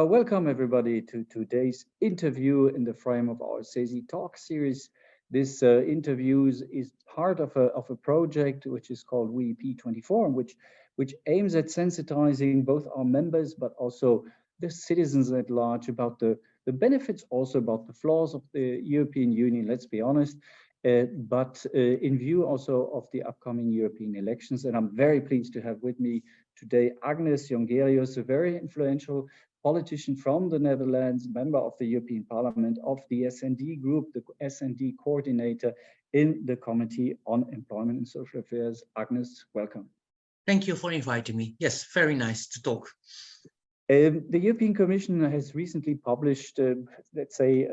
Welcome everybody to today's interview in the frame of our CESI Talks series. This interview is part of a project which is called MEP24, which aims at sensitizing both our members but also the citizens at large about the benefits, also about the flaws of the European Union, let's be honest, but in view also of the upcoming European elections. And I'm very pleased to have with me today Agnes Jongerius, a very influential politician from the Netherlands, member of the European Parliament, of the S&D group, the S&D coordinator in the Committee on Employment and Social Affairs. Agnes, welcome. Thank you for inviting me. Yes, very nice to talk. The European Commission has recently published, let's say,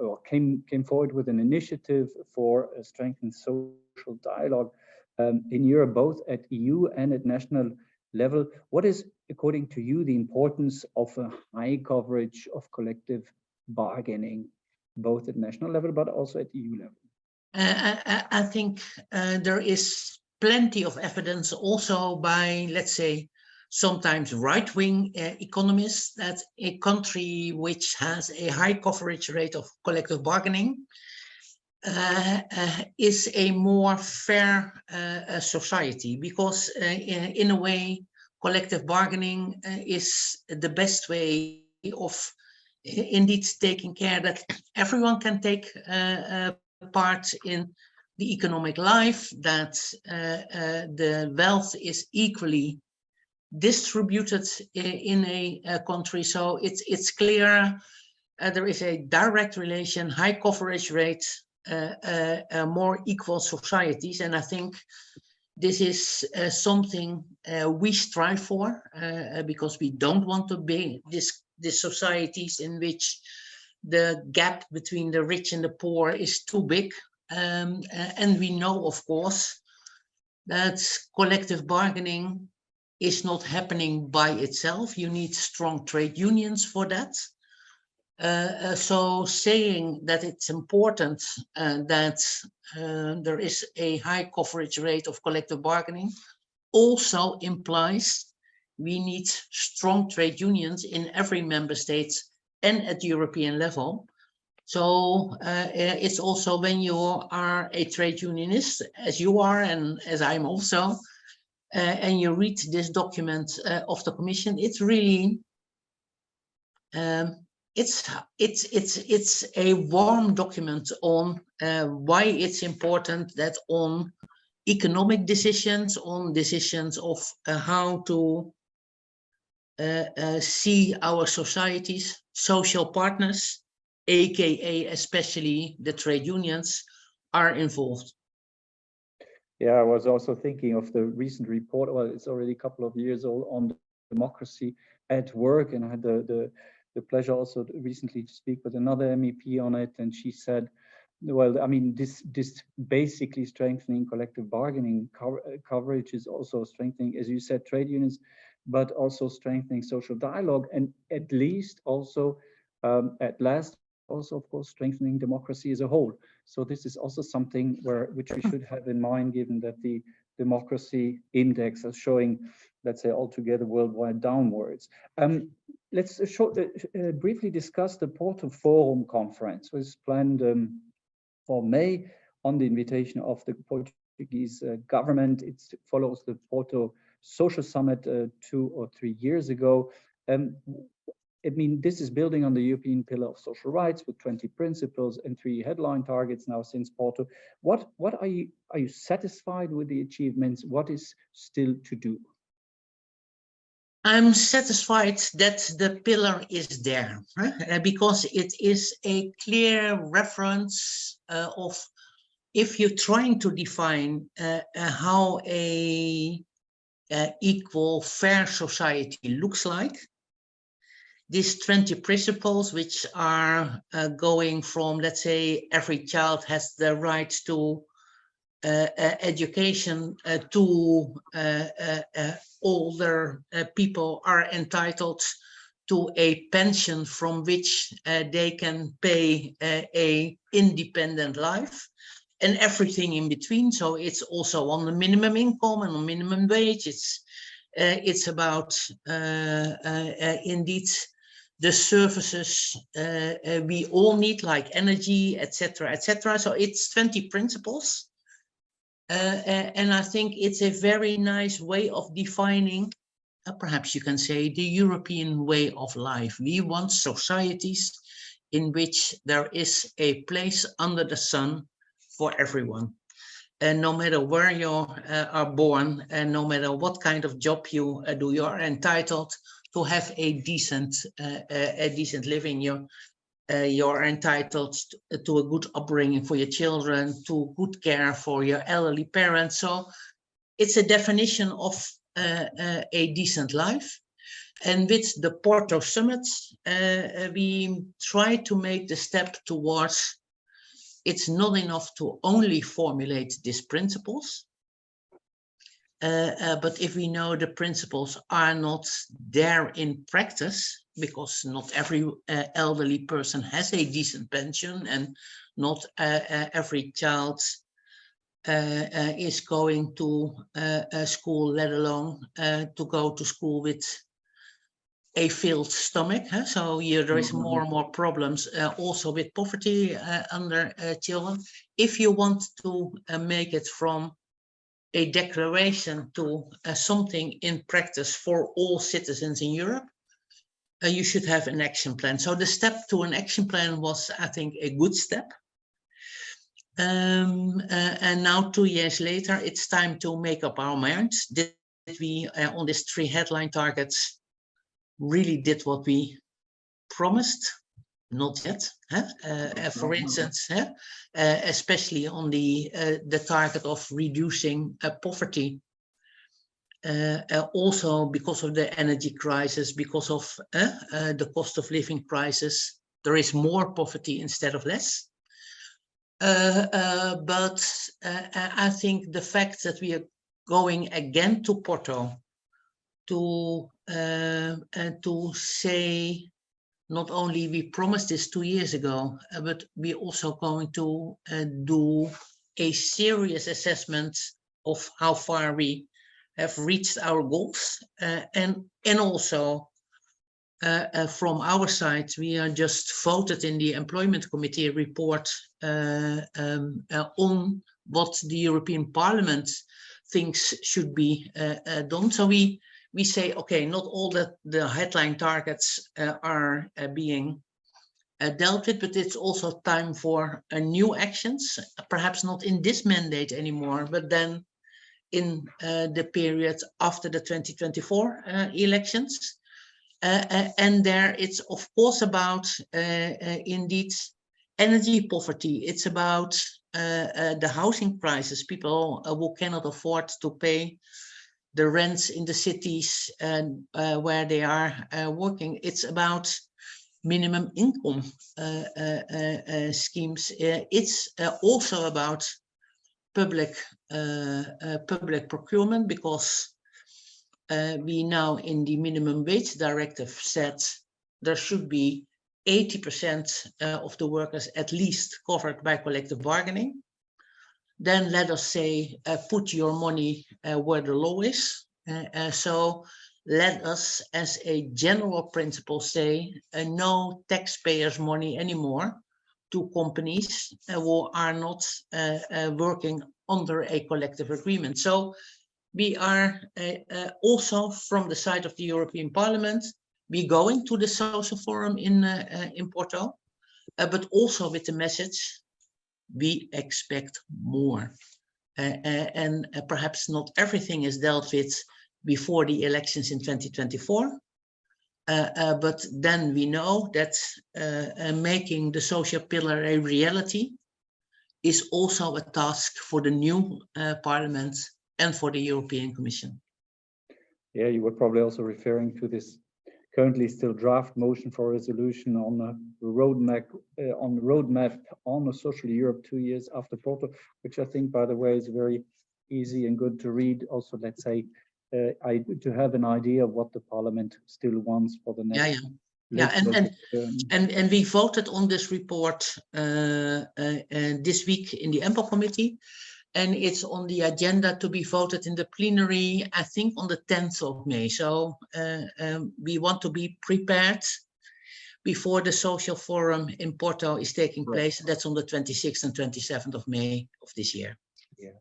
or came forward with an initiative for strengthening social dialogue in Europe, both at EU and at national level. What is, according to you, the importance of a high coverage of collective bargaining, both at national level but also at EU level? I think there is plenty of evidence also by, let's say, sometimes right-wing economists that a country which has a high coverage rate of collective bargaining is a more fair society, because in a way collective bargaining is the best way of indeed taking care that everyone can take part in the economic life, that the wealth is equally distributed in a country. So it's clear there is a direct relation, high coverage rate, more equal societies, and I think this is something we strive for, because we don't want to be these societies in which the gap between the rich and the poor is too big, and we know, of course, that collective bargaining is not happening by itself. You need strong trade unions for that. So saying that it's important that there is a high coverage rate of collective bargaining also implies we need strong trade unions in every member state and at European level. So it's also when you are a trade unionist, as you are and as I'm also, and you read this document of the Commission, it's really it's a warm document on why it's important that on economic decisions, on decisions of how to see our societies, social partners, aka especially the trade unions, are involved. Yeah, I was also thinking of the recent report, well, it's already a couple of years old, on democracy at work, and I had the pleasure also recently to speak with another MEP on it, and she said, well, I mean, this basically strengthening collective bargaining coverage is also strengthening, as you said, trade unions, but also strengthening social dialogue, and at least also, at last, also, of course, strengthening democracy as a whole. So this is also something which we should have in mind, given that the democracy index is showing, let's say, altogether worldwide downwards. Let's briefly discuss the Porto Forum conference, which is planned for May on the invitation of the Portuguese government. It follows the Porto Social Summit 2 or 3 years ago. I mean, this is building on the European Pillar of Social Rights with 20 principles and 3 headline targets now since Porto. What are you satisfied with the achievements? What is still to do? I'm satisfied that the pillar is there, because it is a clear reference of, if you're trying to define how a equal, fair society looks like, these 20 principles, which are going from, let's say, every child has the right to education, to older people are entitled to a pension from which they can pay a independent life, and everything in between. So it's also on the minimum income and on minimum wage. It's It's about indeed the services we all need, like energy, etc., etc. So it's 20 principles. And I think it's a very nice way of defining, perhaps you can say, the European way of life. We want societies in which there is a place under the sun for everyone. And no matter where you are born, and no matter what kind of job you do, you are entitled to have a decent living. You're entitled to a good upbringing for your children, to good care for your elderly parents. So it's a definition of a decent life. And with the Porto Summit, we try to make the step towards, it's not enough to only formulate these principles, but if we know the principles are not there in practice, because not every elderly person has a decent pension, and not every child is going to school, let alone to go to school with a filled stomach. So there is more and more problems also with poverty under children. If you want to make it from a declaration to something in practice for all citizens in Europe, you should have an action plan. So the step to an action plan was, I think, a good step. And now 2 years later, it's time to make up our minds. Did we, on these 3 headline targets, really did what we promised? Not yet. For instance, especially on the target of reducing poverty, also because of the energy crisis, because of the cost of living crisis, there is more poverty instead of less. But I think the fact that we are going again to Porto to say, not only we promised this 2 years ago, but we also going to do a serious assessment of how far we have reached our goals, and also from our side, we are just voted in the Employment Committee report on what the European Parliament thinks should be done. So we say, okay, not all the headline targets are being dealt with, but it's also time for new actions, perhaps not in this mandate anymore, but then in the period after the 2024 elections. And there it's of course about indeed energy poverty. It's about the housing crisis, people who cannot afford to pay the rents in the cities where they are working. It's about minimum income schemes. It's also about public procurement, because we now in the minimum wage directive said there should be 80% of the workers at least covered by collective bargaining. Then let us say, put your money where the law is. So let us, as a general principle, say no taxpayers' money anymore to companies who are not working under a collective agreement. So we are also, from the side of the European Parliament, we going to the social forum in Porto, but also with the message, we expect more. And perhaps not everything is dealt with before the elections in 2024. But then we know that making the social pillar a reality is also a task for the new Parliament and for the European Commission. Yeah, you were probably also referring to this currently still draft motion for resolution on a roadmap on a social Europe 2 years after Porto, which I think, by the way, is very easy and good to read. Also, let's say, to have an idea of what the Parliament still wants for the next. And we voted on this report this week in the Ample Committee. and it's on the agenda to be voted in the plenary, I think on the 10th of May. So we want to be prepared before the social forum in Porto is taking place. That's on the 26th and 27th of May of this year. Yeah.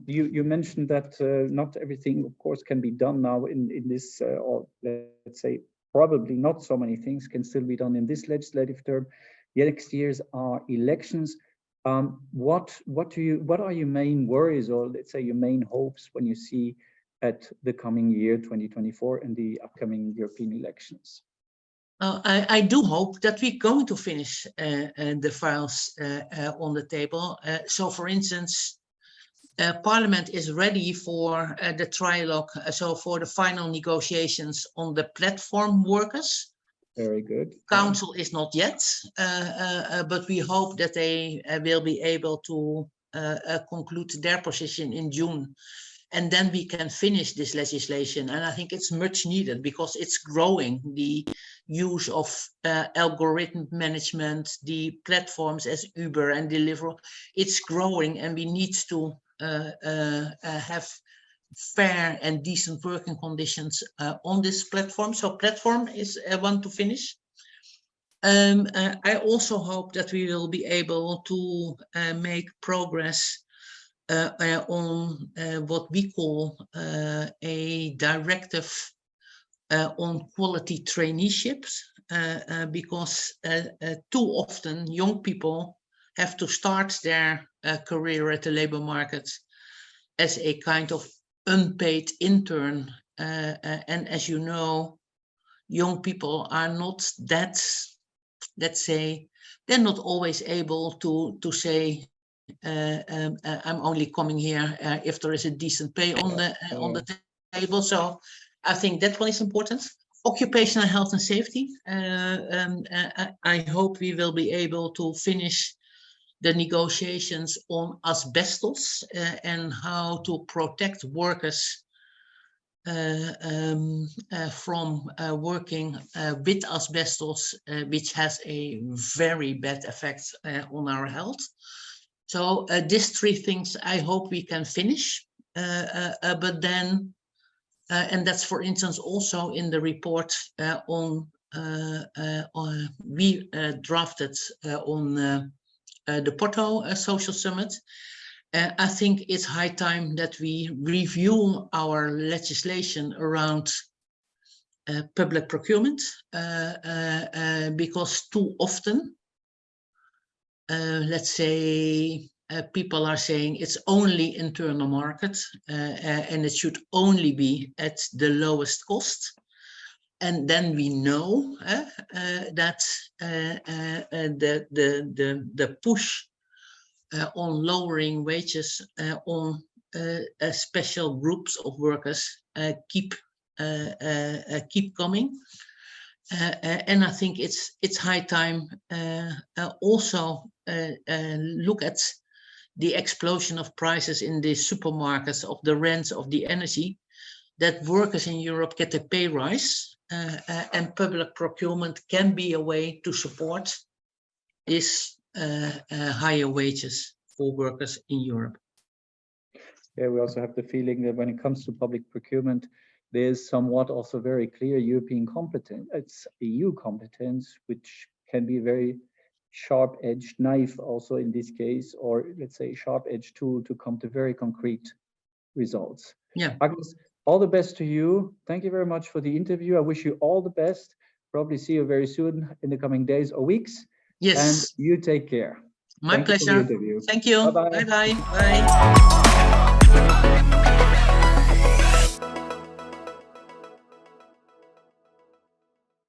You mentioned that not everything, of course, can be done now in this, or let's say probably not so many things can still be done in this legislative term. The next years are elections. What are your main worries, or let's say your main hopes when you see at the coming year 2024 and the upcoming European elections? I do hope that we're going to finish the files on the table. So, for instance, Parliament is ready for the trilogue, so for the final negotiations on the platform workers. Very good. Council is not yet, but we hope that they will be able to conclude their position in June. And then we can finish this legislation. And I think it's much needed because it's growing, the use of algorithm management, the platforms as Uber and Deliveroo. It's growing, and we need to have fair and decent working conditions on this platform. So platform is one to finish. I also hope that we will be able to make progress on what we call a directive on quality traineeships, because too often young people have to start their career at the labor market as a kind of unpaid intern. And as you know, young people are not that, let's say, they're not always able to say, I'm only coming here if there is a decent pay on the table. So I think that one is important. Occupational health and safety. I hope we will be able to finish the negotiations on asbestos and how to protect workers from working with asbestos, which has a very bad effect on our health. So these three things I hope we can finish, but then, and that's for instance also in the report we drafted on the Porto Social Summit. I think it's high time that we review our legislation around public procurement, because too often, let's say, people are saying it's only internal market and it should only be at the lowest cost. And then we know that the push on lowering wages on special groups of workers keep coming, and I think it's high time also look at the explosion of prices in the supermarkets, of the rents, of the energy, that workers in Europe get a pay rise, and public procurement can be a way to support this higher wages for workers in Europe. Yeah, we also have the feeling that when it comes to public procurement, there's somewhat also very clear European competence. It's EU competence, which can be a very sharp-edged knife also in this case, or let's say sharp-edged tool to come to very concrete results. Yeah. Agnes, all the best to you. Thank you very much for the interview. I wish you all the best. Probably see you very soon in the coming days or weeks. Yes. And you take care. My pleasure. Thank you. Bye-bye. Bye-bye. Bye.